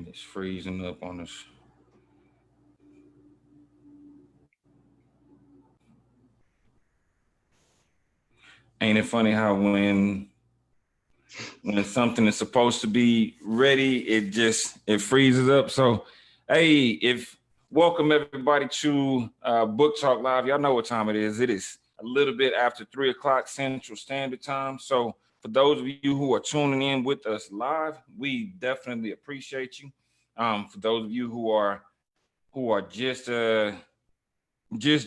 Man, it's freezing up on us. Ain't it funny how when something is supposed to be ready, it freezes up. So, hey, if welcome everybody to Book Talk Live. Y'all know what time it is. It is a little bit after 3 o'clock Central Standard Time. So, for those of you who are tuning in with us live, we definitely appreciate you. For those of you who are just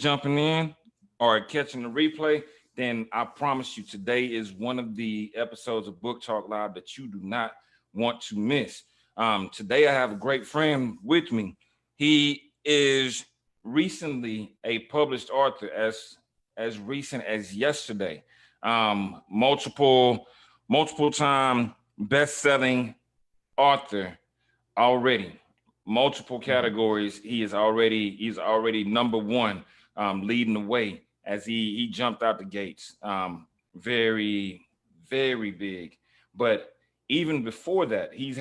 jumping in or catching the replay, then I promise you today is one of the episodes of Book Talk Live that you do not want to miss. Today I have a great friend with me. He is recently a published author as recent as yesterday. Multiple time best-selling author already, multiple categories. He's already number one, leading the way as he jumped out the gates. Very very big, but even before that, he's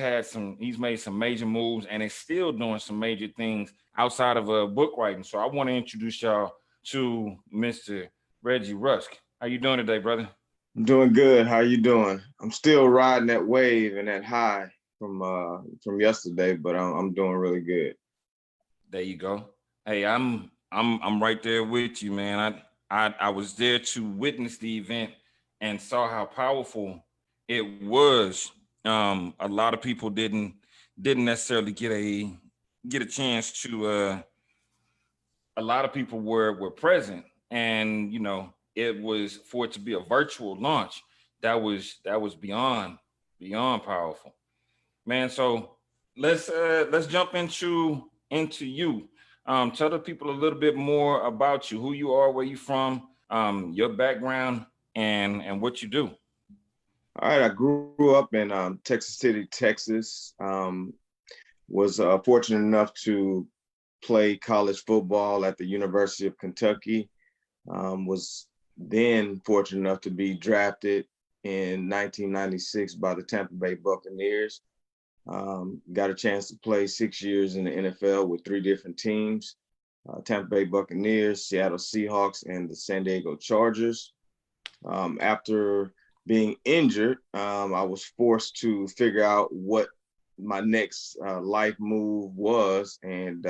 made some major moves and is still doing some major things outside of book writing. So I want to introduce y'all to Mr. Reggie Rusk. How you doing today, brother? I'm doing good. How you doing? I'm still riding that wave and that high from yesterday, but I'm doing really good. There you go. Hey, I'm right there with you, man. I was there to witness the event and saw how powerful it was. A lot of people didn't necessarily get a chance to. A lot of people were present, and it was for it to be a virtual launch. That was beyond powerful, man. So let's jump into you. Tell the people a little bit more about you, who you are, where you from, your background, and what you do. All right, I grew up in Texas City, Texas. Was fortunate enough to play college football at the University of Kentucky. Was then fortunate enough to be drafted in 1996 by the Tampa Bay Buccaneers. Got a chance to play 6 years in the NFL with three different teams: Tampa Bay Buccaneers, Seattle Seahawks, and the San Diego Chargers. After being injured, I was forced to figure out what my next life move was, and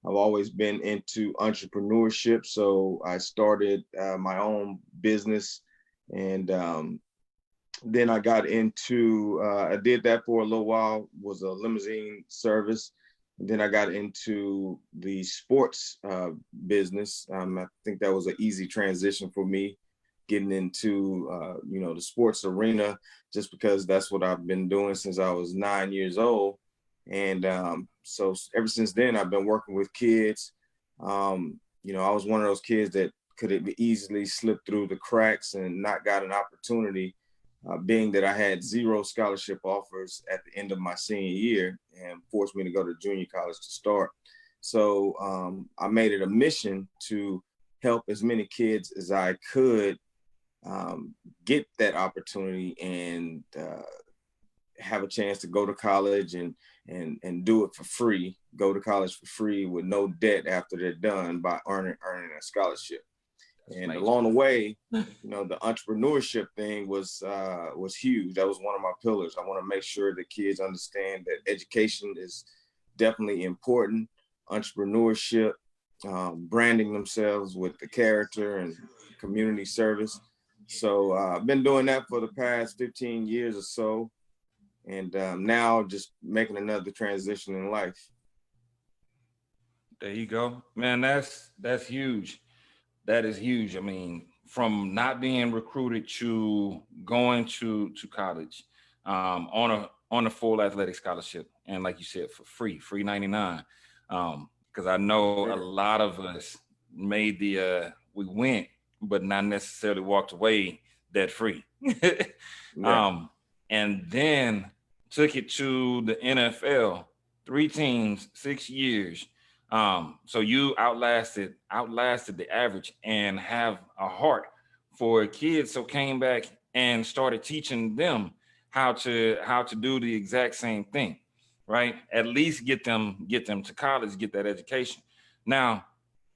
I've always been into entrepreneurship. So I started my own business, and then I got into, I did that for a little while, was a limousine service. And then I got into the sports business. I think that was an easy transition for me, getting into, the sports arena, just because that's what I've been doing since I was 9 years old. And so ever since then, I've been working with kids. I was one of those kids that could have easily slipped through the cracks and not got an opportunity, being that I had zero scholarship offers at the end of my senior year and forced me to go to junior college to start. So I made it a mission to help as many kids as I could get that opportunity and have a chance to go to college and do it for free, go to college for free with no debt after they're done by earning a scholarship. And along the way, the entrepreneurship thing was huge. That was one of my pillars. I want to make sure that kids understand that education is definitely important. Entrepreneurship, branding themselves with the character and community service. So I've been doing that for the past 15 years or so. And now just making another transition in life. There you go, man. That's huge. That is huge. I mean, from not being recruited to going to college, on a full athletic scholarship, and like you said, for free 99. Because I know a lot of us made we went, but not necessarily walked away debt free. Yeah. And then took it to the NFL, three teams, 6 years. So you outlasted the average and have a heart for kids. So came back and started teaching them how to do the exact same thing, right? At least get them to college, get that education. Now,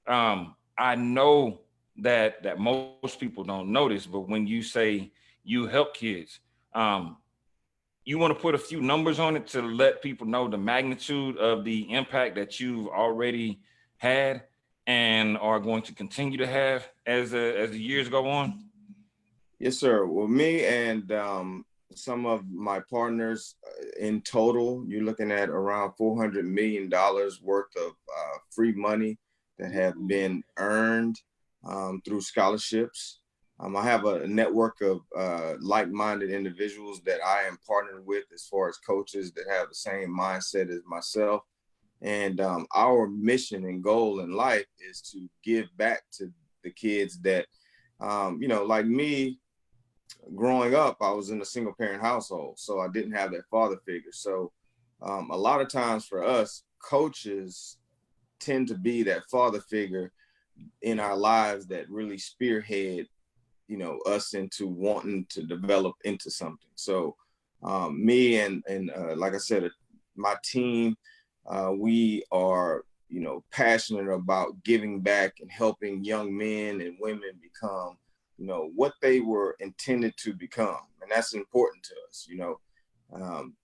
I know that most people don't notice, but when you say you help kids, um, you want to put a few numbers on it to let people know the magnitude of the impact that you've already had and are going to continue to have as the years go on? Yes, sir. Well, me and some of my partners in total, you're looking at around $400 million worth of free money that have been earned through scholarships. I have a network of like-minded individuals that I am partnered with as far as coaches that have the same mindset as myself. And our mission and goal in life is to give back to the kids that, like me, growing up, I was in a single parent household, so I didn't have that father figure. So a lot of times for us, coaches tend to be that father figure in our lives that really spearhead, us into wanting to develop into something. So me and like I said, my team, we are, passionate about giving back and helping young men and women become, what they were intended to become. And that's important to us. Um,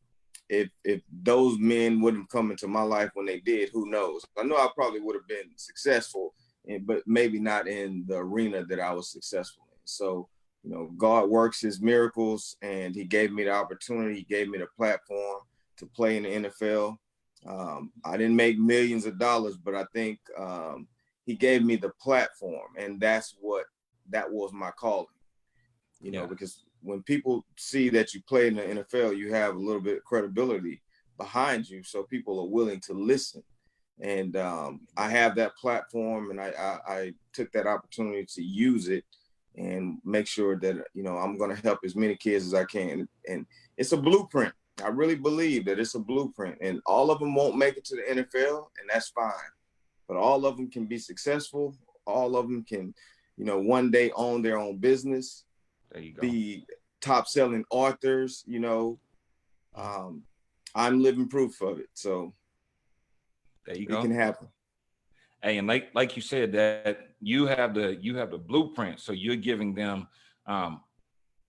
if those men wouldn't come into my life when they did, who knows? I know I probably would have been successful, but maybe not in the arena that I was successful in. So, God works his miracles, and he gave me the opportunity, he gave me the platform to play in the NFL. I didn't make millions of dollars, but I think he gave me the platform, and that was my calling, Yeah. because when people see that you play in the NFL, you have a little bit of credibility behind you, so people are willing to listen. And I have that platform, and I took that opportunity to use it and make sure that I'm going to help as many kids as I can. And it's a blueprint. I really believe that it's a blueprint, and all of them won't make it to the NFL, and that's fine. But all of them can be successful. All of them can, one day own their own business, There you go. be top selling authors. Um, I'm living proof of it. So There you it go. can happen. Hey, and like you said, that you have the blueprint, so you're giving them um,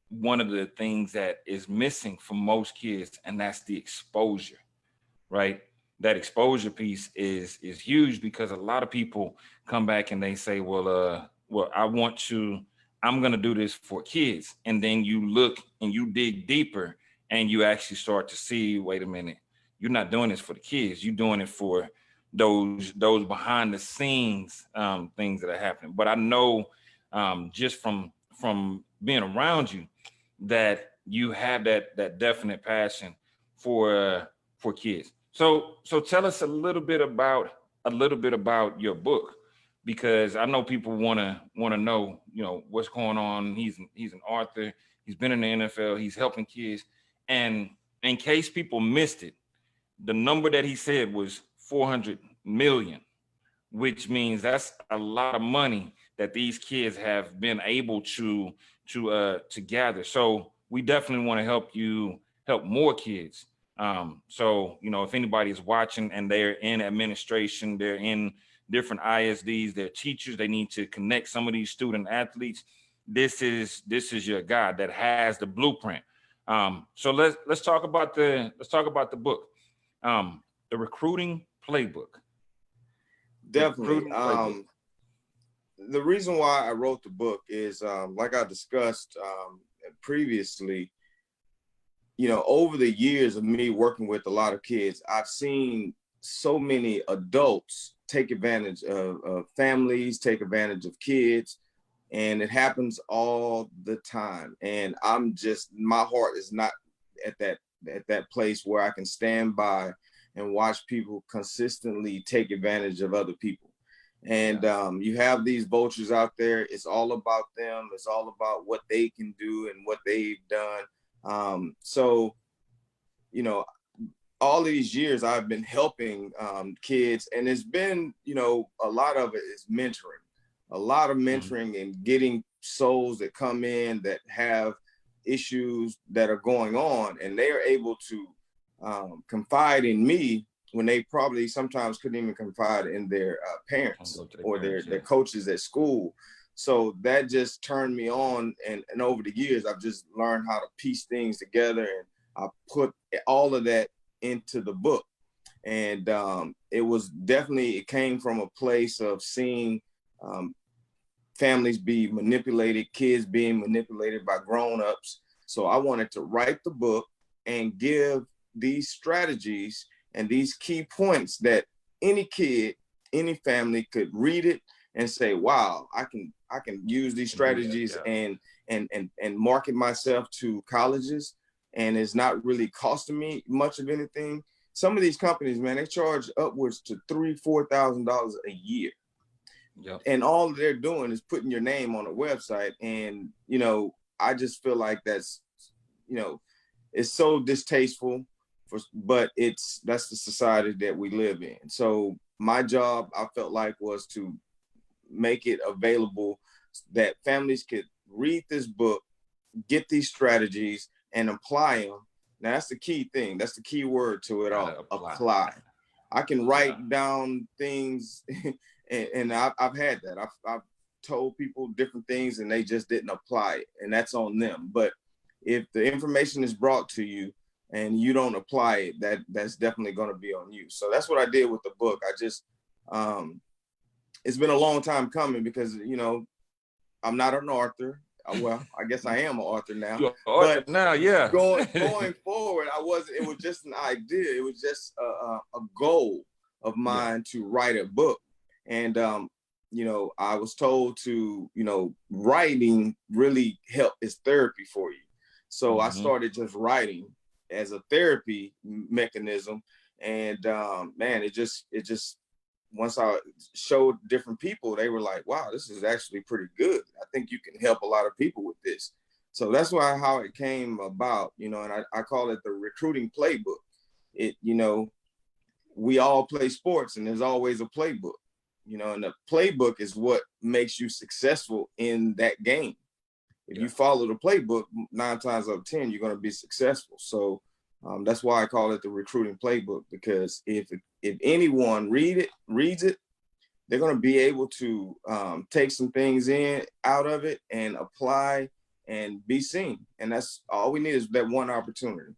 one of the things that is missing for most kids, and that's the exposure, right? That exposure piece is huge because a lot of people come back and they say, well, I'm gonna do this for kids, and then you look and you dig deeper, and you actually start to see, wait a minute, you're not doing this for the kids, you're doing it for those behind the scenes things that are happening. But I know just from being around you that you have that definite passion for kids. So tell us a little bit about your book, because I know people want to know, what's going on. He's an author. He's been in the NFL. He's helping kids. And in case people missed it, the number that he said was 400 million, which means that's a lot of money that these kids have been able to gather. So we definitely want to help more kids. So if anybody is watching and they're in administration, they're in different ISDs, they're teachers, they need to connect some of these student athletes. This is your guy that has the blueprint. So let's talk about the book, the recruiting playbook. The Definitely. recruiting playbook. The reason why I wrote the book is, like I discussed previously, over the years of me working with a lot of kids, I've seen so many adults take advantage of families, take advantage of kids, and it happens all the time. And my heart is not at that place where I can stand by and watch people consistently take advantage of other people. And Yeah. you have these vultures out there. It's all about them. It's all about what they can do and what they've done. So, you know, all of these years I've been helping kids, and it's been, a lot of it is mentoring, a lot of Mhm. mentoring and getting souls that come in that have issues that are going on, and they are able to confide in me when they probably sometimes couldn't even confide in their parents Go to their or parents, their yeah. coaches at school. So that just turned me on. And over the years, I've just learned how to piece things together. And I put all of that into the book. And it came from a place of seeing families be manipulated, kids being manipulated by grown-ups. So I wanted to write the book and give these strategies and these key points that any kid, any family could read it and say, wow, I can use these Can do that, strategies yeah. and market myself to colleges, and it's not really costing me much of anything. Some of these companies, man, they charge upwards to $3,000-$4,000 a year. Yep. And all they're doing is putting your name on a website. And, I just feel like that's, it's so distasteful but that's the society that we live in. So my job, I felt like, was to make it available that families could read this book, get these strategies and apply them. Now that's the key thing. That's the key word to it all. Gotta apply. Apply. I can Yeah. write down things and I've had that. I've told people different things and they just didn't apply it, and that's on them. But if the information is brought to you and you don't apply it, that's definitely going to be on you. So that's what I did with the book. I just it's been a long time coming because I'm not an author. Well, I guess I am an author now. You're an author But now, yeah. going forward, I wasn't. It was just an idea. It was just a goal of mine to write a book. And I was told to, writing really is therapy for you. So I started just writing as a therapy mechanism. And man, it just once I showed different people, they were like, wow, this is actually pretty good. I think you can help a lot of people with this. So that's how it came about, and I call it the recruiting playbook. It, we all play sports and there's always a playbook, and the playbook is what makes you successful in that game. If you follow the playbook, 9 times out of 10, you're going to be successful. So that's why I call it the recruiting playbook, because if anyone reads it, they're going to be able to take some things out of it and apply and be seen. And that's all we need, is that one opportunity.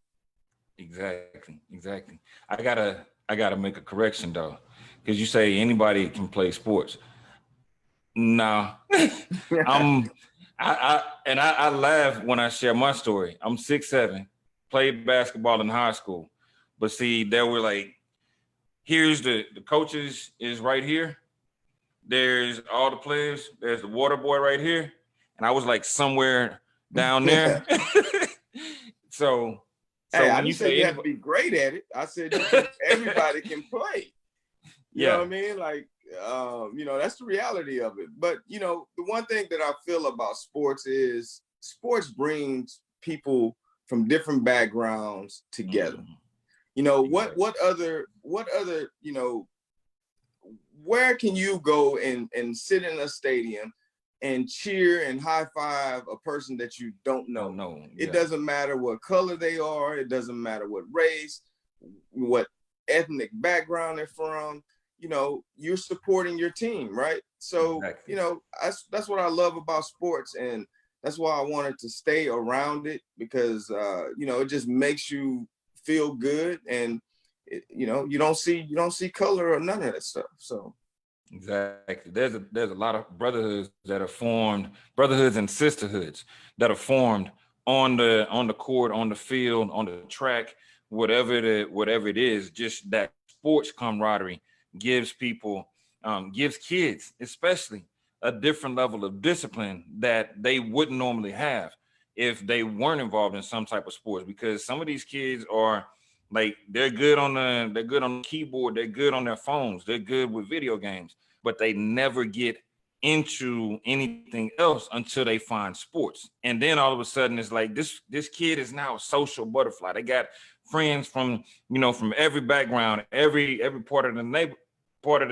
Exactly. I gotta make a correction though, because you say anybody can play sports. No, I laugh when I share my story. I'm 6'7", played basketball in high school, but see, there were like, here's the coaches is right here. There's all the players. There's the water boy right here, and I was like somewhere down there. So Hey, I when you didn't say say you have to be great at it. I said everybody can play. You know what I mean? Like, that's the reality of it. But, the one thing that I feel about sports is sports brings people from different backgrounds together. What other, where can you go and sit in a stadium and cheer and high five a person that you don't know? It doesn't matter what color they are. It doesn't matter what race, what ethnic background they're from. You're supporting your team, right? So, that's what I love about sports. And that's why I wanted to stay around it, because, it just makes you feel good. And, you don't see color or none of that stuff. So. Exactly. There's a lot of brotherhoods that are formed, brotherhoods and sisterhoods that are formed on the court, on the field, on the track, whatever it is. Just that sports camaraderie gives people, gives kids especially, a different level of discipline that they wouldn't normally have if they weren't involved in some type of sports. Because some of these kids are like, they're good on the keyboard, they're good on their phones, they're good with video games, but they never get into anything else until they find sports. And then all of a sudden it's like, this kid is now a social butterfly. They got friends from every background, every part of the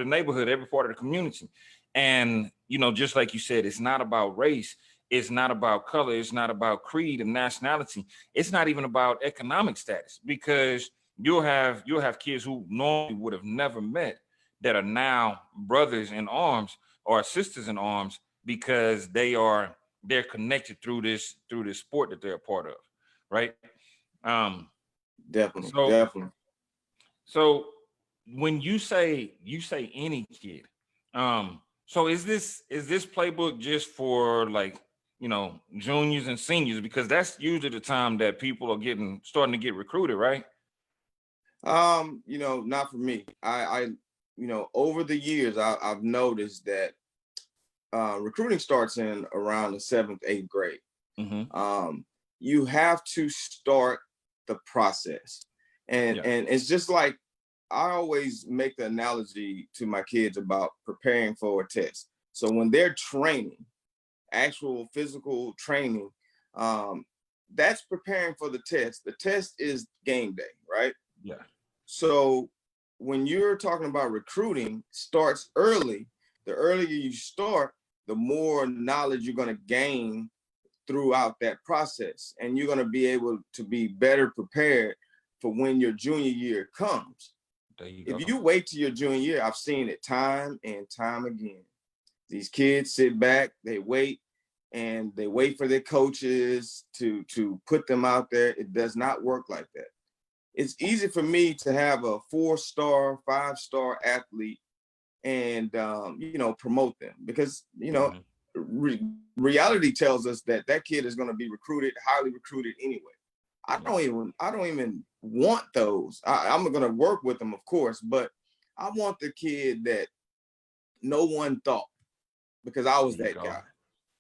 neighborhood, every part of the community. And just like you said, it's not about race, it's not about color, it's not about creed and nationality, it's not even about economic status, because you'll have kids who normally would have never met that are now brothers in arms or sisters in arms because they're connected through this sport that they're a part of, right? Um, Definitely, so definitely. so when you say any kid, so is this playbook just for like juniors and seniors, because that's usually the time that people are starting to get recruited, right? Not for me. Over the years, I've noticed that recruiting starts in around the seventh, eighth grade. Mm-hmm. Um, you have to start the process, and Yeah. and it's just like I always make the analogy to my kids about preparing for a test. So when they're training, actual physical training, um, that's preparing for the test. The test is game day, right? Yeah. So when you're talking about recruiting, starts early. The earlier you start, the more knowledge you're going to gain throughout that process, and you're going to be able to be better prepared for when your junior year comes. There you If go. you wait till your junior year, I've seen it time and time again. These kids sit back, they wait, and they wait for their coaches to put them out there. It does not work like that. It's easy for me to have a 4-star, 5-star athlete and promote them because Mm-hmm. reality tells us that that kid is going to be recruited, highly recruited anyway. Yeah. I don't even want those. I'm going to work with them, of course, but I want the kid that no one thought, because I There was you that go. guy.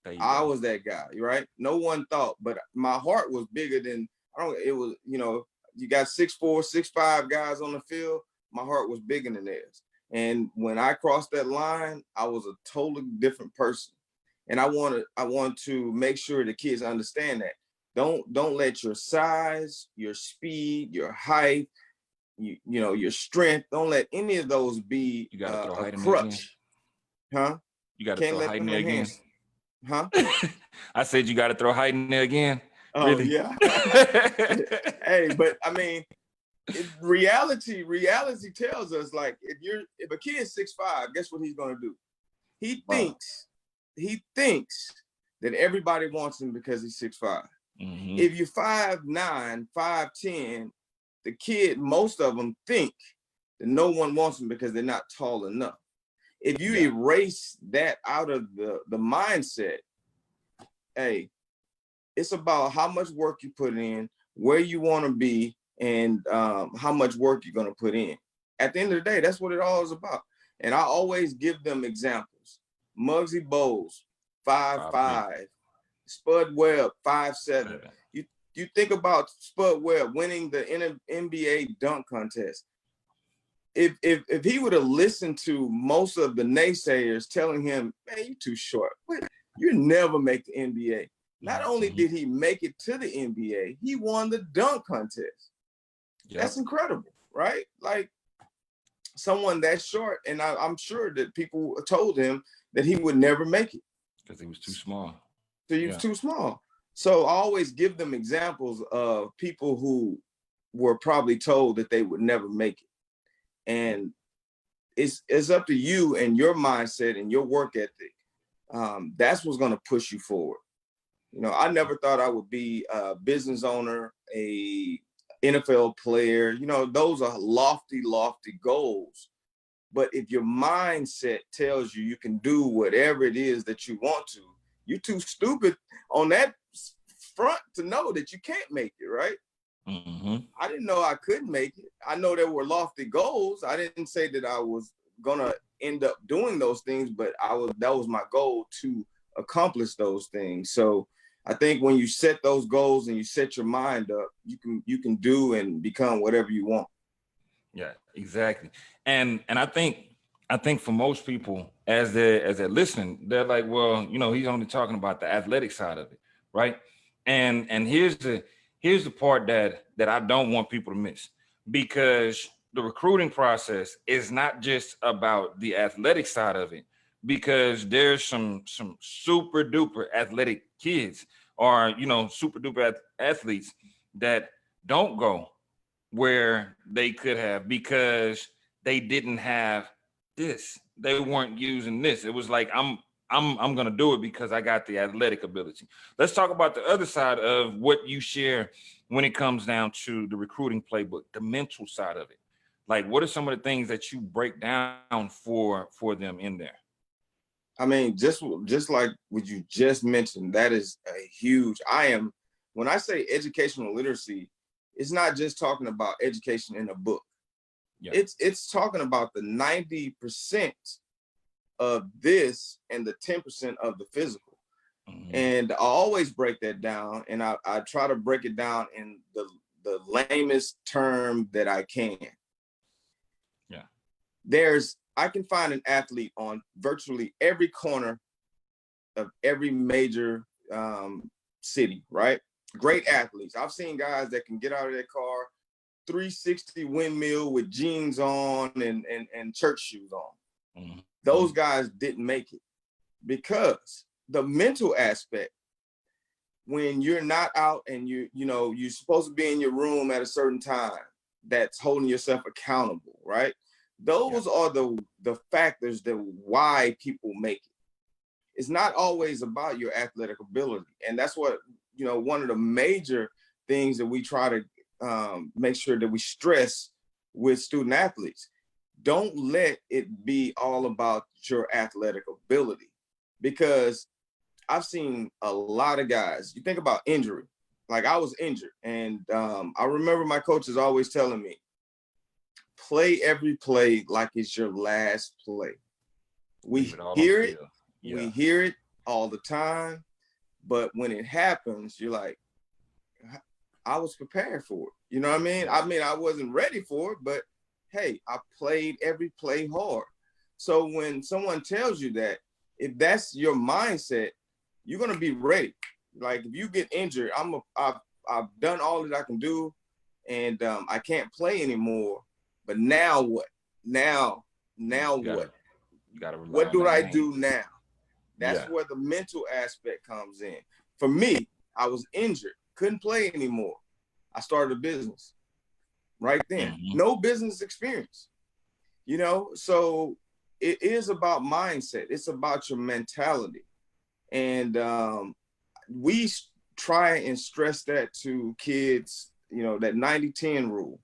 There you I go. was that guy, right? No one thought, but my heart was bigger than I don't. It was, you got 6'4", 6'5" guys on the field. My heart was bigger than theirs. And when I crossed that line, I was a totally different person. And I want to make sure the kids understand that. Don't let your size, your speed, your height, your strength. Don't let any of those be You got to throw a height in there again. crutch, huh? You got to Can't throw let height in there them again. enhance, huh? I said you got to throw height in there again. Oh Really? yeah. Hey, but I mean, reality tells us, like, if a kid's 6'5", guess what he's gonna do? He Wow. thinks he thinks that everybody wants him because he's 6'5". Mm-hmm. If you're 5'9", 5'10", the kid, most of them think that no one wants them because they're not tall enough. If you Yeah. erase that out of the mindset, hey, it's about how much work you put in, where you want to be, and how much work you're going to put in. At the end of the day, that's what it all is about. And I always give them examples. Muggsy Bowles, 5'8". 5'5". Spud Webb, 5'7". Yeah. You think about Spud Webb winning the NBA dunk contest. If he would have listened to most of the naysayers telling him, man, you're too short. You never make the NBA. Not only Mm-hmm. did he make it to the NBA, he won the dunk contest. That's Yep. incredible, right? Like, someone that short, and I'm sure that people told him that he would never make it. Because he was too small. So he was Yeah. too small. So I always give them examples of people who were probably told that they would never make it. And it's up to you and your mindset and your work ethic. That's what's going to push you forward. I never thought I would be a business owner, a NFL player. Those are lofty, lofty goals. But if your mindset tells you you can do whatever it is that you want to, you're too stupid on that front to know that you can't make it, right? Mm-hmm. I didn't know I couldn't make it. I know there were lofty goals. I didn't say that I was gonna end up doing those things, but that was my goal to accomplish those things. So I think when you set those goals and you set your mind up, you can do and become whatever you want. Yeah, exactly. And I think for most people, as they're listening, they're like, well, he's only talking about the athletic side of it, right? And here's the part that I don't want people to miss, because the recruiting process is not just about the athletic side of it, because there's some super duper athletic kids, or super duper athletes that don't go where they could have, because they didn't have this. They weren't using this. It was like, I'm gonna do it because I got the athletic ability. Let's talk about the other side of what you share when it comes down to the recruiting playbook, the mental side of it. Like, what are some of the things that you break down for them in there? I mean, just like what you just mentioned, that is a huge. When I say educational literacy, it's not just talking about education in a book. Yeah. It's talking about the 90% of this and the 10% of the physical. Mm-hmm. And I always break that down, and I try to break it down in the lamest term that I can. Yeah. I can find an athlete on virtually every corner of every major city, right? Great athletes. I've seen guys that can get out of their car, 360 windmill with jeans on and church shoes on. Mm-hmm. Those guys didn't make it because the mental aspect, when you're not out and you're supposed to be in your room at a certain time, that's holding yourself accountable, right? Those are the factors that why people make it. It's not always about your athletic ability. And that's what, one of the major things that we try to make sure that we stress with student athletes. Don't let it be all about your athletic ability, because I've seen a lot of guys. You think about injury. Like, I was injured, and I remember my coaches always telling me, play every play like it's your last play. We hear it. Yeah. We hear it all the time. But when it happens, you're like, I was prepared for it. You know what I mean? I mean, I wasn't ready for it, but hey, I played every play hard. So when someone tells you that, if that's your mindset, you're gonna be ready. Like, if you get injured, I've done all that I can do, and I can't play anymore. But now what? Now what? You gotta rely What on do that I name. do now? That's where the mental aspect comes in. For me, I was injured, couldn't play anymore. I started a business right then. Mm-hmm. No business experience, so it is about mindset. It's about your mentality. And we try and stress that to kids, that 90-10 rule.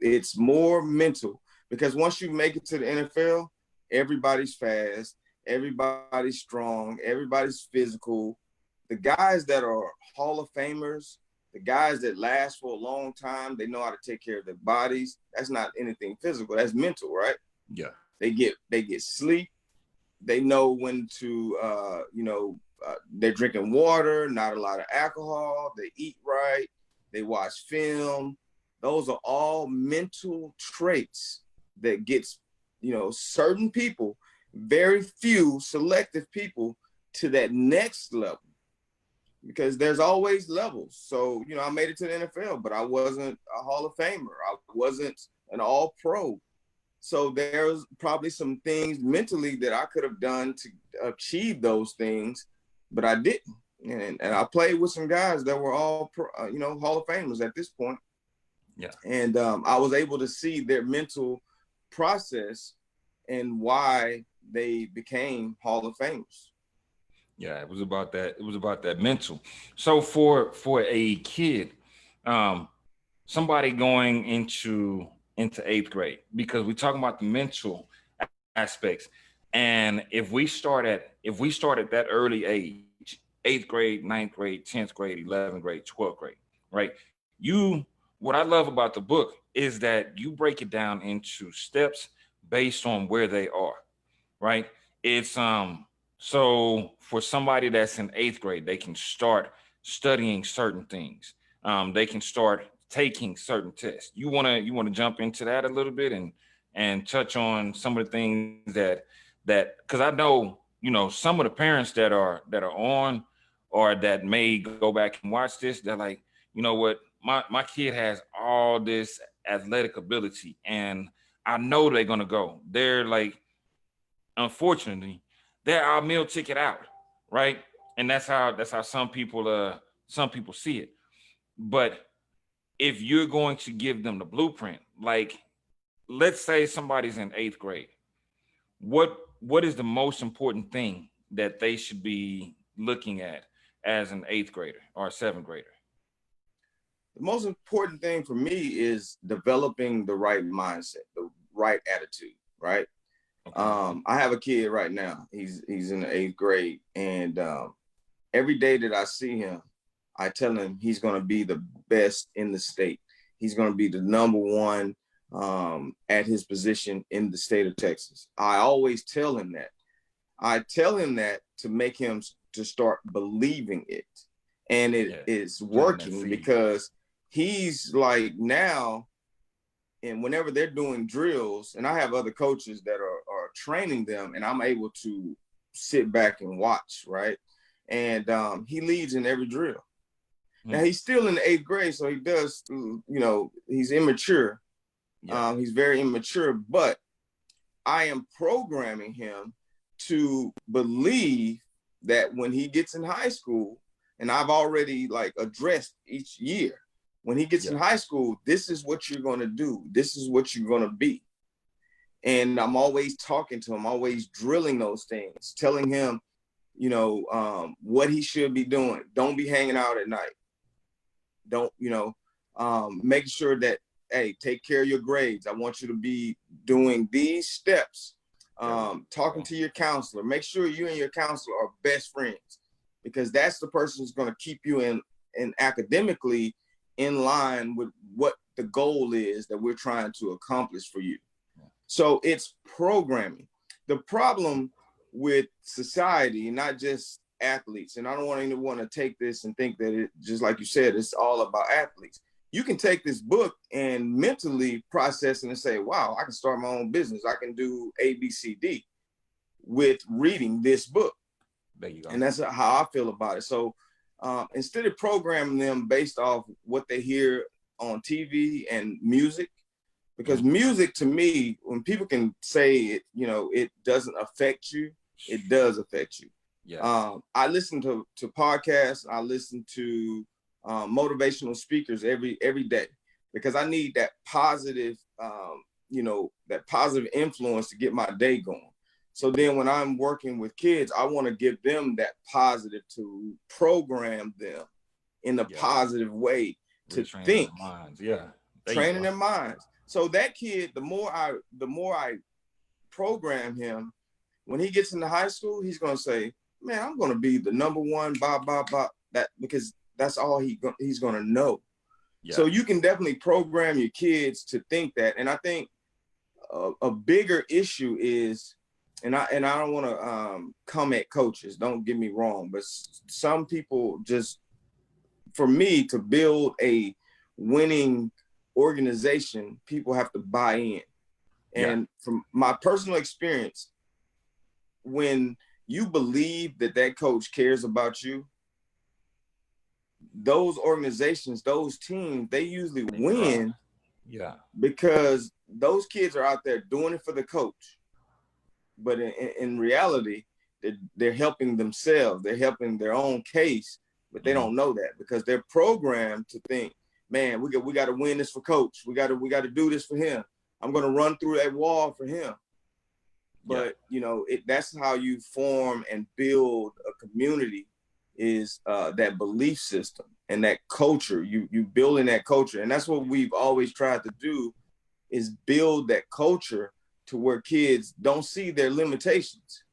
It's more mental, because once you make it to the NFL, everybody's fast, everybody's strong, everybody's physical. The guys that are Hall of Famers, the guys that last for a long time, they know how to take care of their bodies. That's not anything physical. That's mental, right? Yeah. They get sleep. They know when to, they're drinking water, not a lot of alcohol. They eat right. They watch film. Those are all mental traits that gets, certain people, very few selective people, to that next level, because there's always levels. So, I made it to the NFL, but I wasn't a Hall of Famer. I wasn't an all pro. So there's probably some things mentally that I could have done to achieve those things, but I didn't. And I played with some guys that were all, Hall of Famers at this point. Yeah. And I was able to see their mental process and why they became Hall of Famers. Yeah, it was about that. It was about that mental. So for a kid, um, somebody going into eighth grade, because we're talking about the mental aspects, and if we start at that early age, eighth grade, ninth grade, 10th grade, 11th grade, 12th grade, right? What I love about the book is that you break it down into steps based on where they are, right? It's so for somebody that's in eighth grade, they can start studying certain things. They can start taking certain tests. You wanna jump into that a little bit and touch on some of the things that because I know some of the parents that are on or that may go back and watch this, they're like, you know what, my kid has all this athletic ability and I know they're gonna go. They're like, unfortunately, they're our meal ticket out, right? And that's how some people see it. But if you're going to give them the blueprint, like let's say somebody's in 8th grade, what is the most important thing that they should be looking at as an 8th grader or a 7th grader? The most important thing for me is developing the right mindset, the right attitude, right? Okay. I have a kid right now. He's in the 8th grade, and every day that I see him, I tell him he's going to be the best in the state. He's going to be the number one at his position in the state of Texas. I always tell him that. I tell him that to make him to start believing it. And it is working because he's like now, and whenever they're doing drills, and I have other coaches that are training them, and I'm able to sit back and watch, right? And he leads in every drill. Now he's still in the 8th grade, so he does, he's immature. He's very immature, but I am programming him to believe that when he gets in high school, and I've already like addressed each year, when he gets in high school, this is what you're going to do. This is what you're going to be. And I'm always talking to him, always drilling those things, telling him, what he should be doing. Don't be hanging out at night. Don't, make sure that, hey, take care of your grades. I want you to be doing these steps. Talking to your counselor. Make sure you and your counselor are best friends, because that's the person who's going to keep you in academically in line with what the goal is that we're trying to accomplish for you. So it's programming. The problem with society, not just athletes, and I don't want anyone to take this and think that it, just like you said, it's all about athletes. You can take this book and mentally process it and say, wow, I can start my own business. I can do A, B, C, D with reading this book. There you go. And that's how I feel about it. So instead of programming them based off what they hear on TV and music, because music to me, when people can say it, it doesn't affect you, it does affect you. Yeah. I listen to podcasts. I listen to motivational speakers every day, because I need that positive, that positive influence to get my day going. So then when I'm working with kids, I want to give them that positive to program them in a positive way to think. Their minds. Yeah. Training their minds. So that kid, the more I program him, when he gets into high school, he's going to say, man, I'm going to be the number one, that, because that's all he's going to know. Yeah. So you can definitely program your kids to think that. And I think a bigger issue is, and I don't want to come at coaches, don't get me wrong, but some people just, for me to build a winning organization, people have to buy in. And from my personal experience, when you believe that coach cares about you, those organizations, those teams, they usually win. Yeah. Because those kids are out there doing it for the coach. But in reality, they're helping themselves. They're helping their own case, but they don't know that, because they're programmed to think, man, we got to win this for coach. We got to do this for him. I'm going to run through that wall for him. But, that's how you form and build a community, is that belief system and that culture. You building that culture. And that's what we've always tried to do, is build that culture to where kids don't see their limitations.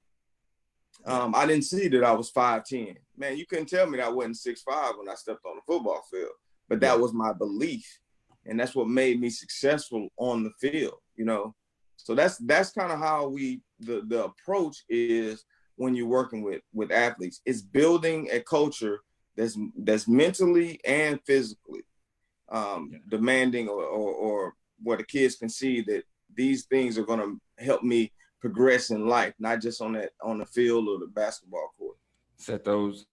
I didn't see that I was 5'10". Man, you couldn't tell me that I wasn't 6'5" when I stepped on the football field. But that was my belief. And that's what made me successful on the field, So that's kind of how the approach is when you're working with athletes. It's building a culture that's mentally and physically demanding, or where the kids can see that these things are going to help me progress in life, not just on the field or the basketball court. Set those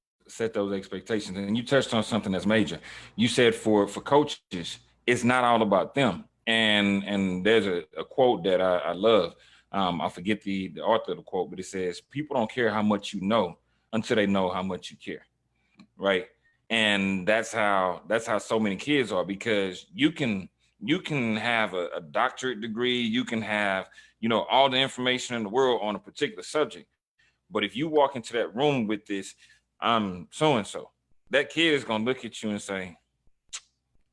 expectations. And you touched on something that's major. You said for coaches, it's not all about them. And there's a quote that I love. I forget the author of the quote, but it says, people don't care how much you know until they know how much you care. Right. And that's how so many kids are, because you can have a doctorate degree, you can have, all the information in the world on a particular subject. But if you walk into that room with this, I'm so and so, that kid is gonna look at you and say,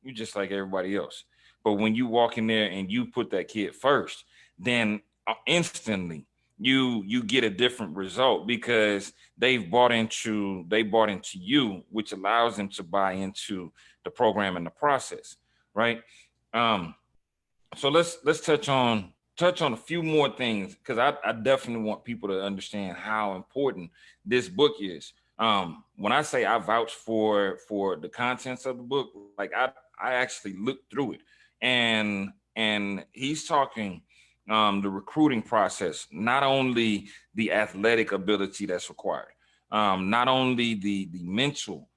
you just like everybody else. But when you walk in there and you put that kid first, then instantly you get a different result, because they bought into you, which allows them to buy into the program and the process, right? Um, so let's touch on a few more things, because I definitely want people to understand how important this book is. When I say I vouch for the contents of the book, like I actually looked through it, and he's talking the recruiting process, not only the athletic ability that's required, not only the mental,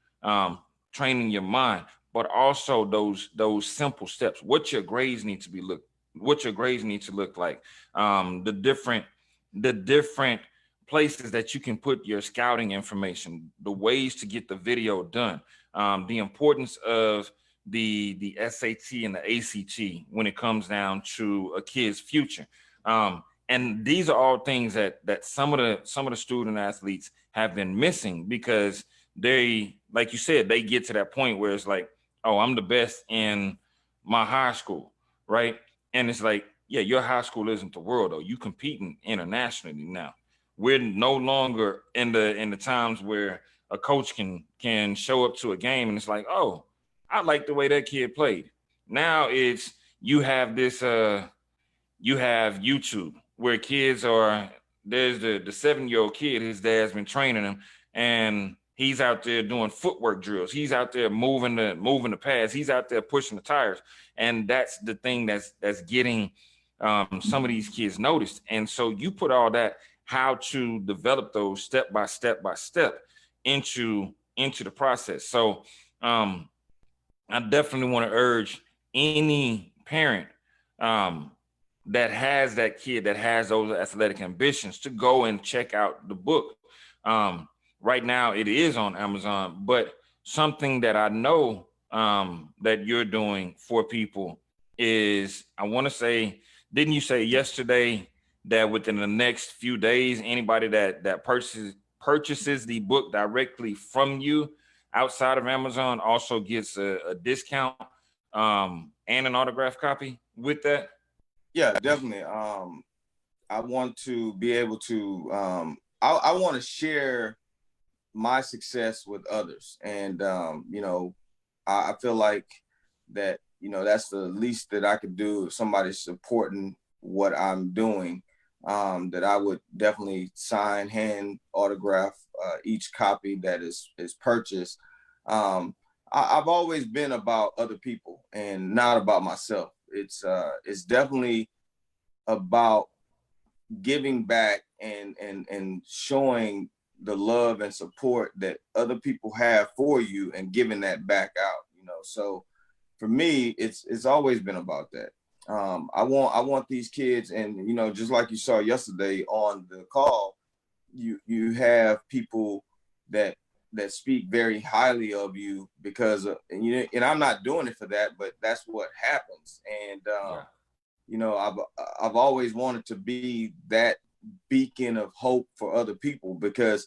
training your mind, but also those simple steps. What your grades need to look like, the different places that you can put your scouting information, the ways to get the video done, the importance of the SAT and the ACT when it comes down to a kid's future. And these are all things that some of the student athletes have been missing, because they, like you said, they get to that point where it's like, oh, I'm the best in my high school, right? And it's like, yeah, your high school isn't the world, though. You competing internationally now. We're no longer in the times where a coach can show up to a game and it's like, oh, I like the way that kid played. Now it's, you have this you have YouTube where kids are, there's the 7-year-old kid, his dad's been training him, and he's out there doing footwork drills. He's out there moving the pads. He's out there pushing the tires. And that's the thing that's getting some of these kids noticed. And so you put all that, how to develop those step by step into the process. So I definitely want to urge any parent um, that has that kid that has those athletic ambitions to go and check out the book. Um, right now, it is on Amazon, but something that I know that you're doing for people is, I want to say, didn't you say yesterday that within the next few days, anybody that purchases the book directly from you outside of Amazon also gets a discount and an autographed copy with that? Yeah, definitely. I want to be able to, I want to share my success with others. And, I feel like that, that's the least that I could do if somebody's supporting what I'm doing, that I would definitely sign, hand, autograph each copy that is purchased. I've always been about other people and not about myself. It's definitely about giving back and showing the love and support that other people have for you and giving that back out. So for me, it's always been about that. I want these kids, and just like you saw yesterday on the call, you have people that speak very highly of you because and I'm not doing it for that, but that's what happens. And Yeah. I've always wanted to be that beacon of hope for other people, because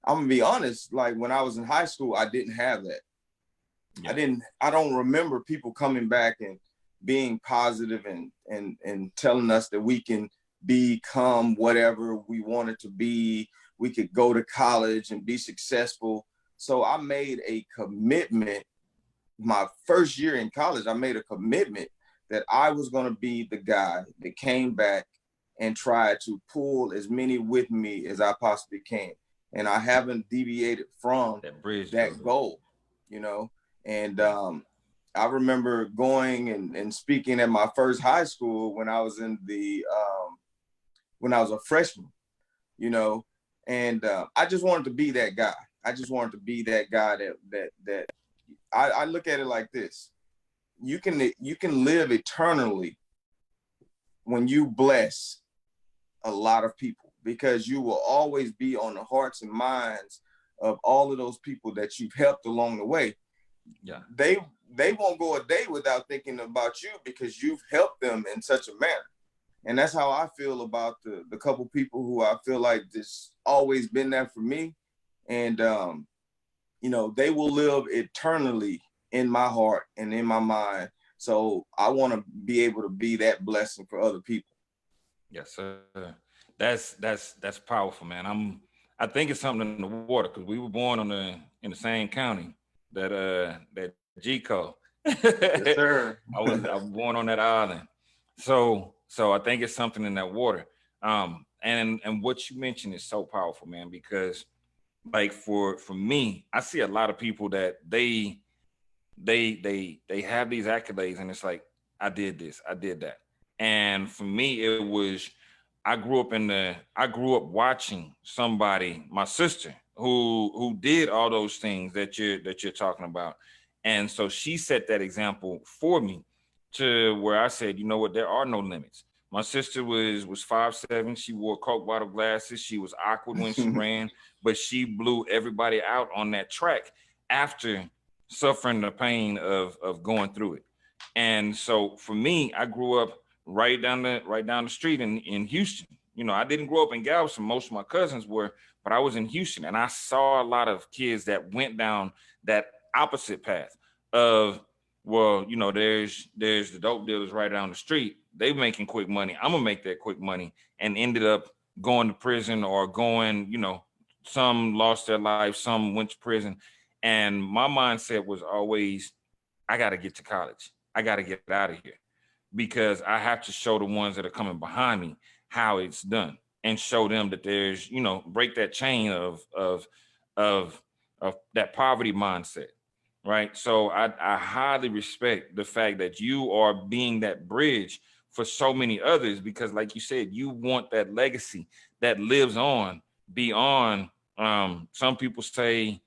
I'm gonna be honest, like when I was in high school, I didn't have that. Yeah. I don't remember people coming back and being positive and telling us that we can become whatever we wanted to be. We could go to college and be successful. So I made a commitment my first year in college. I made a commitment that I was going to be the guy that came back and tried to pull as many with me as I possibly can. And I haven't deviated from that goal, you know. And I remember going and speaking at my first high school when I was in when I was a freshman, you know, and I just wanted to be that guy. I just wanted to be that guy that I look at it like this. You can live eternally when you bless a lot of people, because you will always be on the hearts and minds of all of those people that you've helped along the way. Yeah. they won't go a day without thinking about you because you've helped them in such a manner. And that's how I feel about the couple people who I feel like just always been there for me. And you know, they will live eternally in my heart and in my mind. So I want to be able to be that blessing for other people. Yes, sir. That's powerful, man. I think it's something in the water because we were born on the in the same county that G-Co. Yes, sir. I was born on that island. So I think it's something in that water. And what you mentioned is so powerful, man, because like for me, I see a lot of people that they have these accolades and it's like I did this, I did that. And for me it was I grew up watching somebody, my sister, who did all those things that you're talking about. And so she set that example for me to where I said, you know what, there are no limits. My sister was 5'7", she wore Coke bottle glasses, she was awkward when she ran, but she blew everybody out on that track after suffering the pain of going through it. And so for me, I grew up right down the street in Houston. You know, I didn't grow up in Galveston. Most of my cousins were, but I was in Houston, and I saw a lot of kids that went down that opposite path of, well, you know, there's the dope dealers right down the street. They making quick money. I'm gonna make that quick money, and ended up going to prison or going, you know, some lost their life, some went to prison. And my mindset was always, I got to get to college. I got to get out of here because I have to show the ones that are coming behind me how it's done and show them that there's, you know, break that chain of that poverty mindset. Right. So I highly respect the fact that you are being that bridge for so many others because, like you said, you want that legacy that lives on beyond. Some people say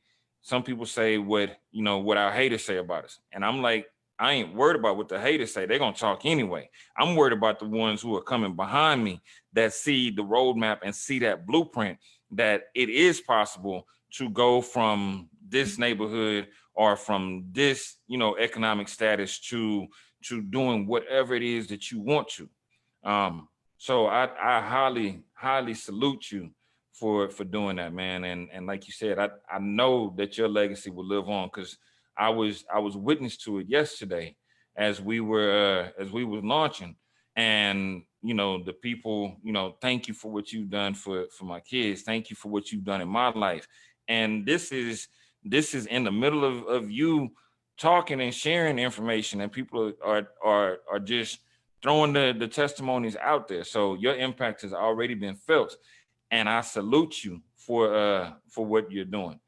what, you know, what our haters say about us. And I'm like, I ain't worried about what the haters say. They're gonna talk anyway. I'm worried about the ones who are coming behind me that see the roadmap and see that blueprint that it is possible to go from this neighborhood or from this, you know, economic status to doing whatever it is that you want to. So I highly salute you for doing that, man. And like you said, I know that your legacy will live on because I was witness to it yesterday as we were launching, and you know the people, you know, thank you for what you've done for my kids. Thank you for what you've done in my life. And this is in the middle of you talking and sharing information, and people are just throwing the testimonies out there. So your impact has already been felt, and I salute you for what you're doing.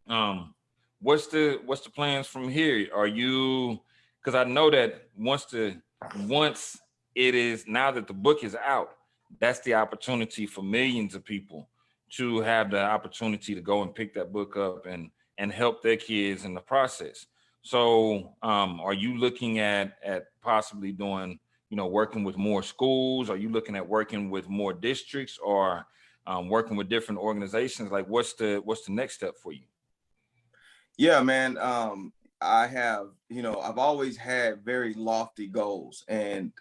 Um, what's the plans from here? Are you, because I know that once it is, now that the book is out, that's the opportunity for millions of people to have the opportunity to go and pick that book up and help their kids in the process. So are you looking at possibly doing, you know, working with more schools? Are you looking at working with more districts or working with different organizations? Like what's the next step for you? Yeah, man. I have, you know, I've always had very lofty goals, and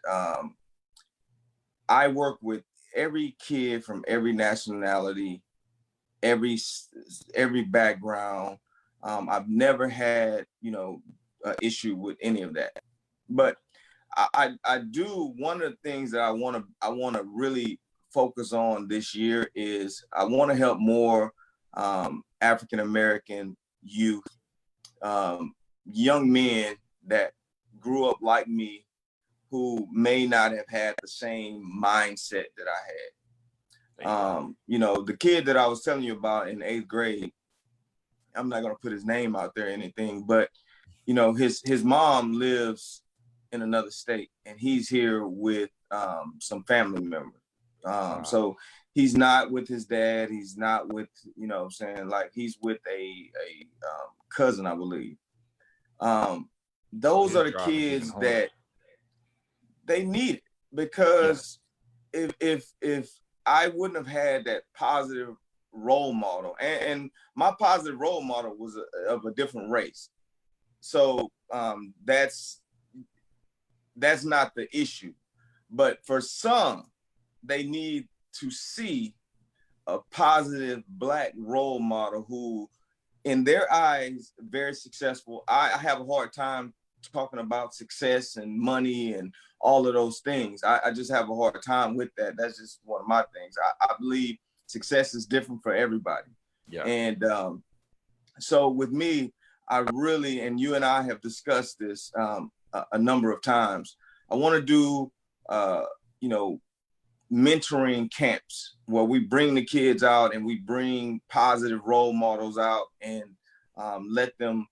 I work with every kid from every nationality, every every background. I've never had, you know, an issue with any of that. But I do, one of the things that I want to really focus on this year is I want to help more African American youth, um, young men that grew up like me who may not have had the same mindset that I had. You know, the kid that I was telling you about in 8th grade, I'm not gonna put his name out there or anything, but you know, his mom lives in another state, and he's here with some family members. Wow. So he's not with his dad. He's not with, you know what I'm saying, like he's with a cousin, I believe. Um, So those his are the job is even kids harder. that they need it Yeah. because if I wouldn't have had that positive role model, and my positive role model was of a different race. So that's not the issue. But for some, they need to see a positive Black role model who, in their eyes, very successful. I have a hard time talking about success and money and all of those things. I just have a hard time with that. That's just one of my things. I believe success is different for everybody. Yeah. And so with me, I really, and you and I have discussed this a number of times. I want to do, mentoring camps where we bring the kids out and we bring positive role models out and let them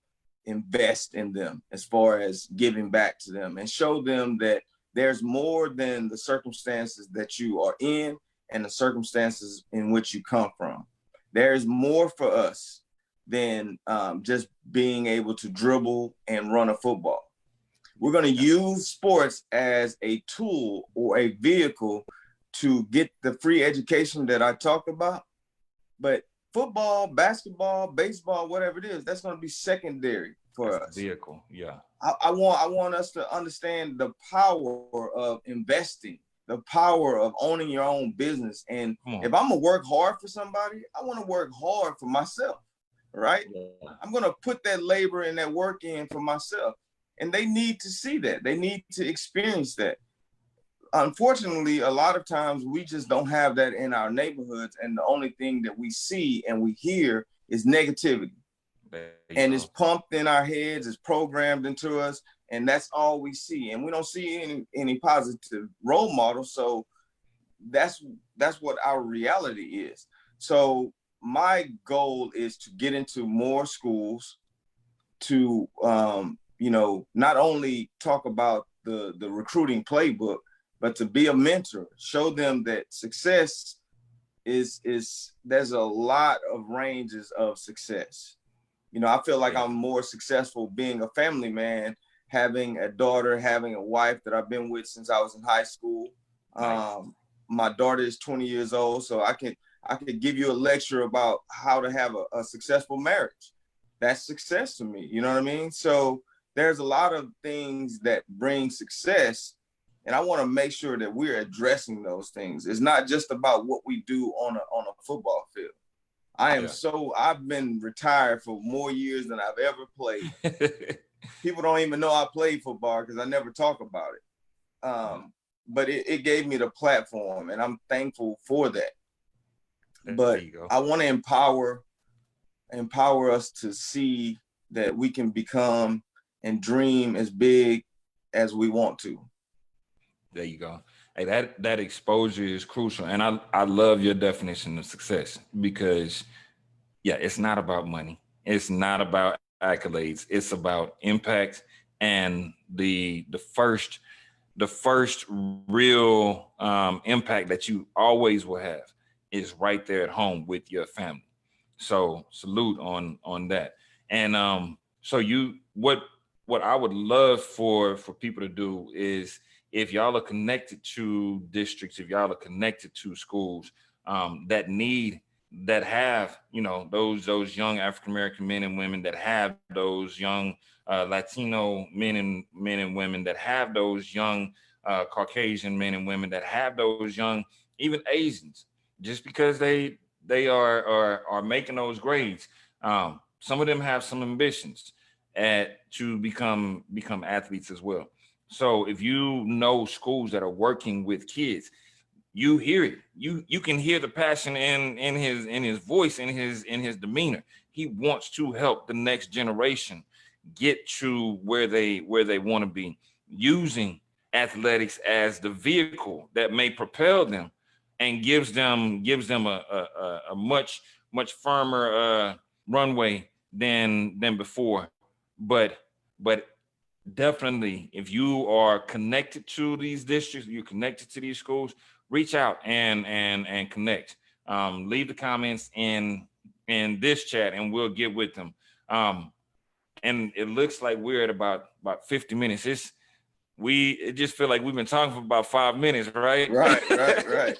invest in them as far as giving back to them and show them that there's more than the circumstances that you are in and the circumstances in which you come from. There's more for us than just being able to dribble and run a football. We're going to use sports as a tool or a vehicle to get the free education that I talked about. But football, basketball, baseball, whatever it is, that's going to be secondary for us. Vehicle, yeah. I want us to understand the power of investing, the power of owning your own business. And if I'm gonna work hard for somebody, I want to work hard for myself, right? Yeah. I'm gonna put that labor and that work in for myself. And they need to see that. They need to experience that. Unfortunately, a lot of times we just don't have that in our neighborhoods. And the only thing that we see and we hear is negativity. And it's pumped in our heads, it's programmed into us, and that's all we see. And we don't see any positive role models. So that's what our reality is. So my goal is to get into more schools to, not only talk about the recruiting playbook, but to be a mentor, show them that success is there's a lot of ranges of success. I feel like I'm more successful being a family man, having a daughter, having a wife that I've been with since I was in high school. Nice. My daughter is 20 years old, so I could give you a lecture about how to have a successful marriage. That's success to me. You know what I mean? So there's a lot of things that bring success, and I want to make sure that we're addressing those things. It's not just about what we do on a football field. I've been retired for more years than I've ever played. People don't even know I played football because I never talk about it. But it gave me the platform, and I'm thankful for that. But I want to empower us to see that we can become and dream as big as we want to. There you go. Hey, that exposure is crucial. And I love your definition of success because, it's not about money. It's not about accolades. It's about impact. And the first real impact that you always will have is right there at home with your family. So salute on that. And so what I would love for people to do is, if y'all are connected to districts, if y'all are connected to schools that have, those young African-American men and women, that have those young Latino men and women, that have those young Caucasian men and women, that have those young, even Asians, just because they are making those grades. Some of them have some ambitions to become athletes as well. So if you know schools that are working with kids, you hear it. You can hear the passion in his voice, in his demeanor. He wants to help the next generation get to where they want to be, using athletics as the vehicle that may propel them and gives them a much firmer runway than before. But definitely, if you are connected to these districts, you're connected to these schools, reach out and connect. Leave the comments in this chat and we'll get with them. And it looks like we're at about 50 minutes. It just feel like we've been talking for about 5 minutes, right? Right.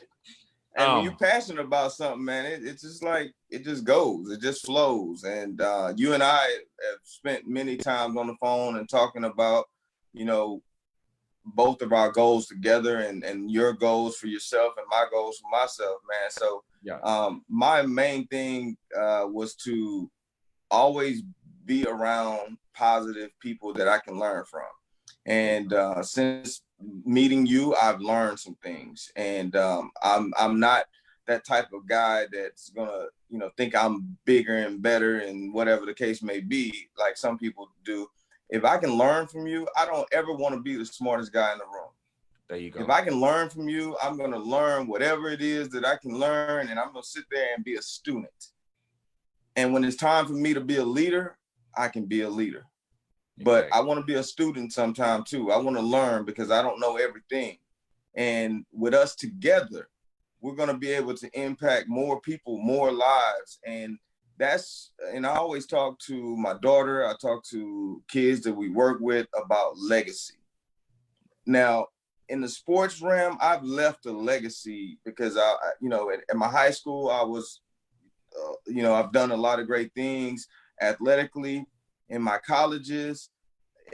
And when you're passionate about something, man, it's just like it just goes, it just flows. And you and I have spent many times on the phone and talking about, you know, both of our goals together, and your goals for yourself and my goals for myself, man. So my main thing was to always be around positive people that I can learn from. And since meeting you, I've learned some things. And I'm not that type of guy that's gonna, you know, think I'm bigger and better and whatever the case may be, like some people do. If I can learn from you, I don't ever want to be the smartest guy in the room. There you go. If I can learn from you, I'm gonna learn whatever it is that I can learn, and I'm gonna sit there and be a student. And when it's time for me to be a leader, I can be a leader. But I want to be a student sometime too. I want to learn because I don't know everything. And with us together, we're going to be able to impact more people, more lives. And I always talk to my daughter, I talk to kids that we work with about legacy. Now, in the sports realm, I've left a legacy because you know, at my high school, I was, you know, I've done a lot of great things athletically. In my colleges,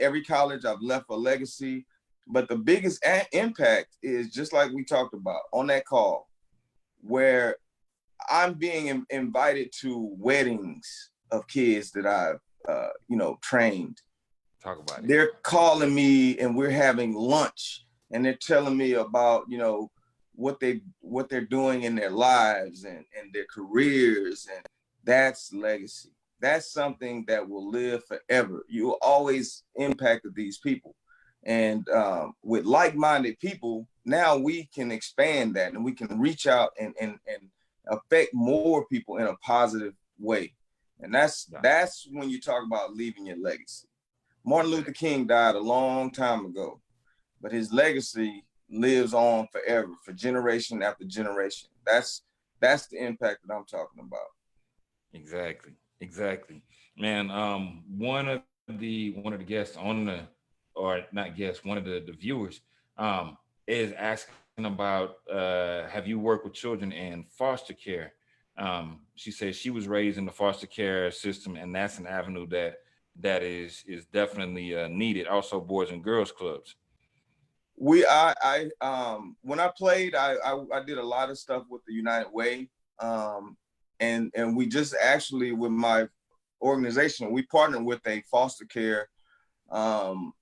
every college, I've left a legacy. But the biggest impact is just like we talked about on that call, where I'm being invited to weddings of kids that I've, you know, trained. Talk about it. They're calling me and we're having lunch, and they're telling me about, you know, what they're doing in their lives and their careers, and that's legacy. That's something that will live forever. You will always impacted these people. And with like-minded people, now we can expand that and we can reach out and affect more people in a positive way. And that's when you talk about leaving your legacy. Martin Luther King died a long time ago, but his legacy lives on forever, for generation after generation. That's the impact that I'm talking about. Exactly, man. One of the guests on the, or not guests, one of the viewers, is asking about have you worked with children in foster care? She says she was raised in the foster care system, and that's an avenue that is definitely needed. Also, boys and girls clubs. When I played, I did a lot of stuff with the United Way, and we just actually, with my organization, we partnered with a foster care um,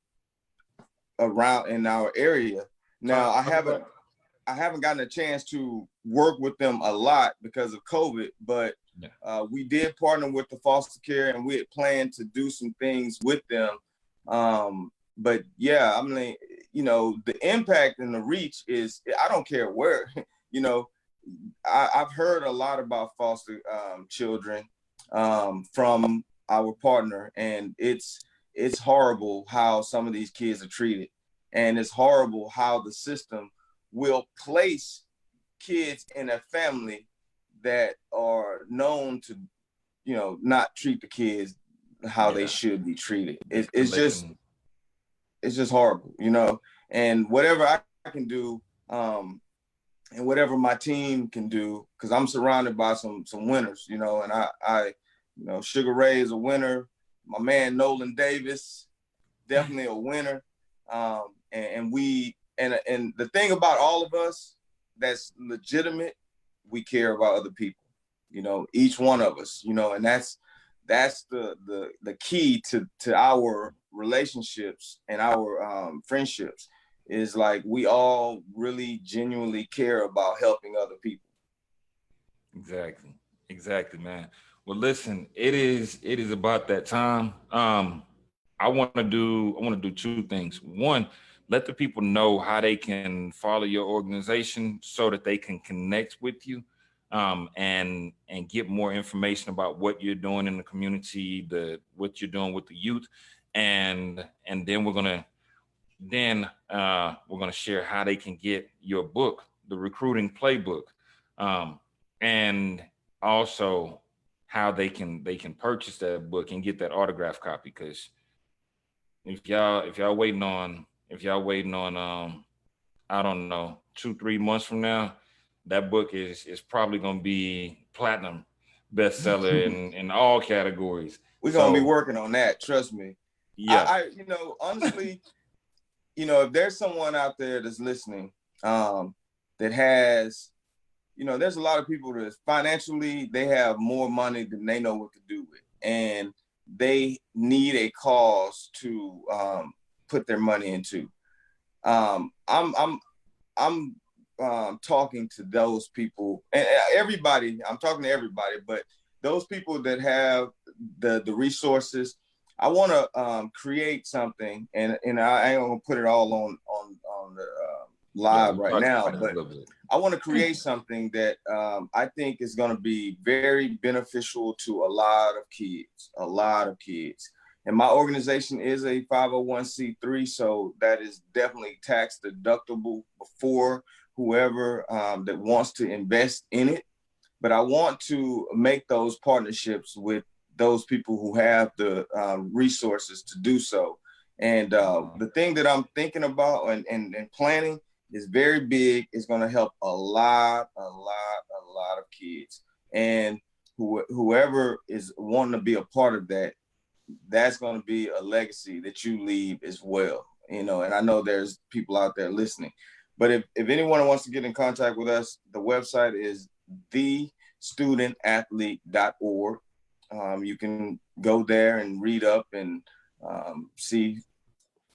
around in our area. Now I haven't gotten a chance to work with them a lot because of COVID, but we did partner with the foster care, and we had planned to do some things with them. But yeah, I mean, you know, the impact and the reach is, I don't care where, you know, I've heard a lot about foster children from our partner, and it's horrible how some of these kids are treated, and it's horrible how the system will place kids in a family that are known to, you know, not treat the kids how they should be treated. It's just horrible, you know. And whatever I can do, and whatever my team can do, because I'm surrounded by some winners, you know. And I you know, Sugar Ray is a winner. My man Nolan Davis, definitely a winner. And the thing about all of us that's legitimate, we care about other people, you know, each one of us, you know. And that's the key to our relationships and our friendships, is like we all really genuinely care about helping other people. Exactly, man. Well, listen, it is about that time. I want to do two things. One, let the people know how they can follow your organization so that they can connect with you, and get more information about what you're doing in the community, what you're doing with the youth, and then we're gonna share how they can get your book, the recruiting playbook, and also how they can purchase that book and get that autograph copy. Because if y'all waiting on I don't know, 2-3 months from now, that book is probably going to be platinum bestseller in all categories. We're gonna be So working on that. Trust me. yeah, Honestly, if there's someone out there that's listening, that has, there's a lot of people that financially they have more money than they know what to do with, and they need a cause to put their money into. I'm talking to those people, and everybody. I'm talking to everybody, but those people that have the resources. I want to create something, and I ain't gonna put it all on the yeah, live we right talked now, about it a but little bit. I want to create something that I think is going to be very beneficial to a lot of kids. And my organization is a 501c3, so that is definitely tax deductible before whoever that wants to invest in it. But I want to make those partnerships with those people who have the resources to do so. And the thing that I'm thinking about and planning is very big. It's going to help a lot of kids. And whoever is wanting to be a part of that, that's going to be a legacy that you leave as well. And I know there's people out there listening. But if anyone wants to get in contact with us, the website is thestudentathlete.org. You can go there and read up and see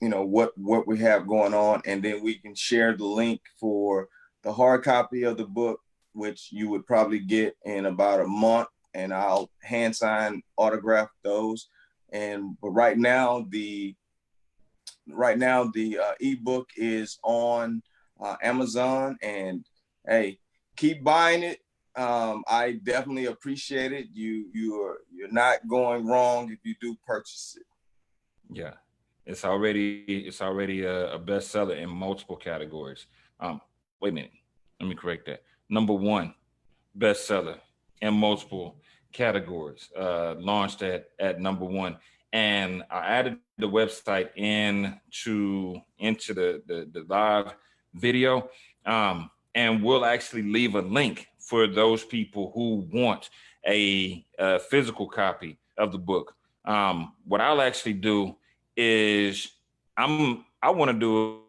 what we have going on, and then we can share the link for the hard copy of the book, which you would probably get in about a month, and I'll hand sign autograph those. But right now the ebook is on Amazon, and hey, keep buying it. I definitely appreciate it. You're not going wrong if you do purchase it. Yeah, it's already a bestseller in multiple categories. Wait a minute, let me correct that. Number one bestseller in multiple categories, launched at number one, and I added the website into the live video, and we'll actually leave a link for those people who want a physical copy of the book. What I'll actually do is I want to do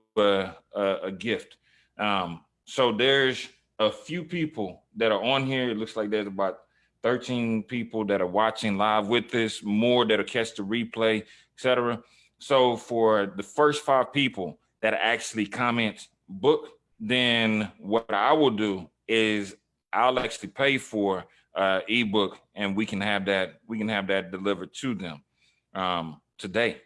a gift. So there's a few people that are on here. It looks like there's about 13 people that are watching live with us, more that'll catch the replay, etc. So for the first 5 people that actually comment book, then what I will do is I'll actually pay for ebook, and we can have that delivered to them today.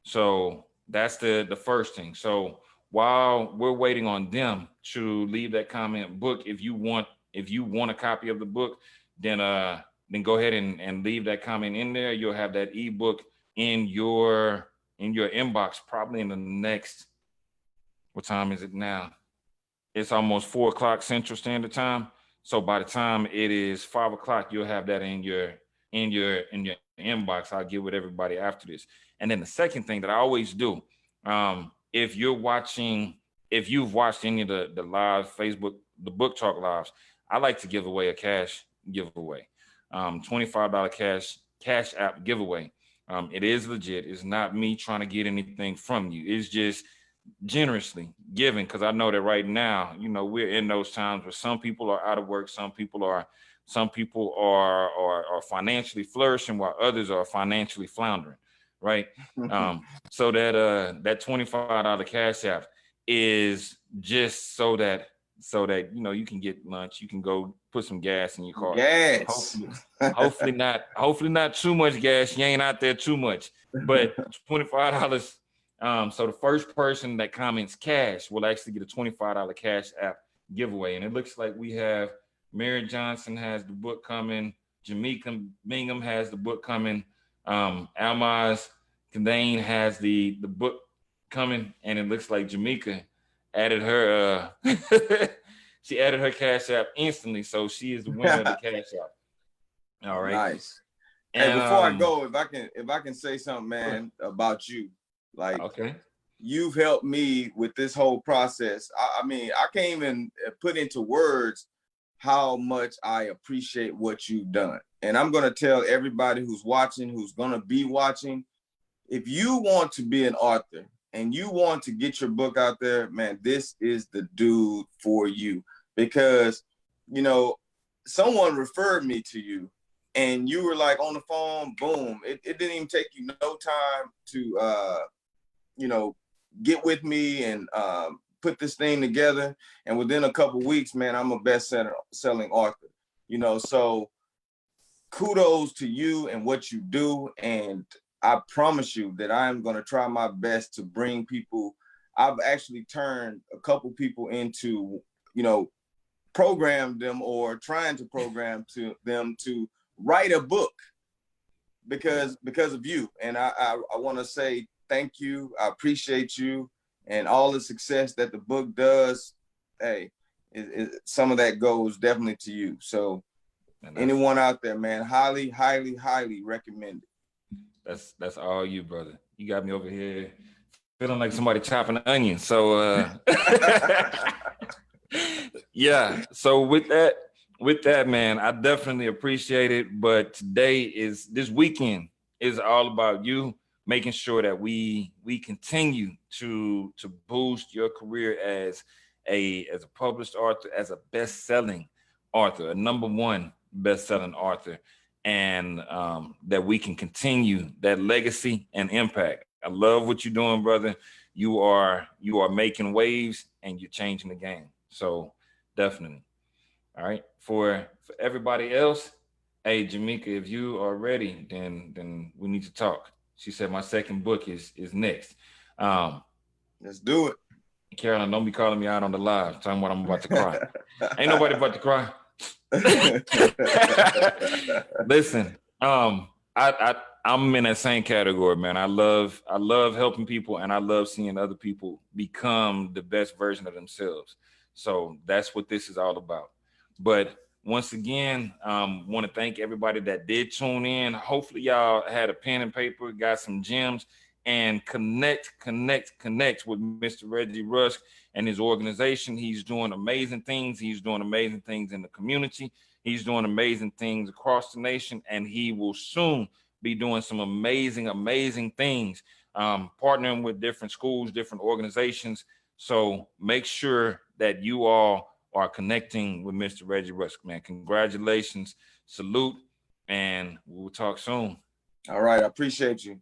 So that's the first thing. So while we're waiting on them to leave that comment book, if you want a copy of the book, then go ahead and leave that comment in there. You'll have that ebook in your inbox probably in the next, what time is it now? It's almost 4 o'clock Central Standard Time. So by the time it is 5 o'clock, you'll have that in your inbox. I'll get with everybody after this. And then the second thing that I always do, if you've watched any of the live Facebook, the book talk lives, I like to give away a cash giveaway, $25 cash app giveaway. It is legit. It's not me trying to get anything from you. It's just generously giving, because I know that right now, we're in those times where some people are out of work, some people are financially flourishing, while others are financially floundering, right? So that $25 cash app is just so that you can get lunch, you can go put some gas in your car. Yes. Hopefully not too much gas. You ain't out there too much, but $25. So the first person that comments cash will actually get a $25 cash app giveaway. And it looks like we have Mary Johnson has the book coming. Jamaica Bingham has the book coming. Almaz Kandane has the book coming. And it looks like Jamaica added her she added her cash app instantly. So she is the winner of the cash app. All right. Nice. And hey, before I go, if I can say something, man, about you. Like, okay. you've helped me with this whole process. I mean, I can't even put into words how much I appreciate what you've done. And I'm going to tell everybody who's watching, who's going to be watching, if you want to be an author and you want to get your book out there, man, this is the dude for you. Because, you know, someone referred me to you and you were like on the phone, boom. It didn't even take you no time to, you know, get with me and put this thing together. And within a couple weeks, man, I'm a best-selling author. You know, so kudos to you and what you do. And I promise you that I am going to try my best to bring people. I've actually turned a couple people into, you know, program them or trying to program to them to write a book because of you. And I want to say thank you. I appreciate you and all the success that the book does. Hey, some of that goes definitely to you. So anyone out there, man, highly, highly, highly recommend it. That's all you, brother. You got me over here feeling like somebody chopping an onion. So yeah. So with that, man, I definitely appreciate it. But this weekend is all about you making sure that we continue to boost your career as a published author, as a best-selling author, a #1 best-selling author, and that we can continue that legacy and impact. I love what you're doing, brother. You are making waves and you're changing the game. So definitely. All right. For everybody else, hey Jamaica, if you are ready, then we need to talk. She said my second book is next. Let's do it. Carolyn, don't be calling me out on the live talking about I'm about to cry. Ain't nobody about to cry. Listen, I'm in that same category, man. I love helping people and I love seeing other people become the best version of themselves. So that's what this is all about. But once again, want to thank everybody that did tune in. Hopefully y'all had a pen and paper, got some gems, and connect with Mr. Reggie Rusk and his organization. He's doing amazing things. He's doing amazing things in the community. He's doing amazing things across the nation, and he will soon be doing some amazing things, partnering with different schools, different organizations. So make sure that you all are connecting with Mr. Reggie Rusk, man. Congratulations, salute, and we'll talk soon. All right, I appreciate you.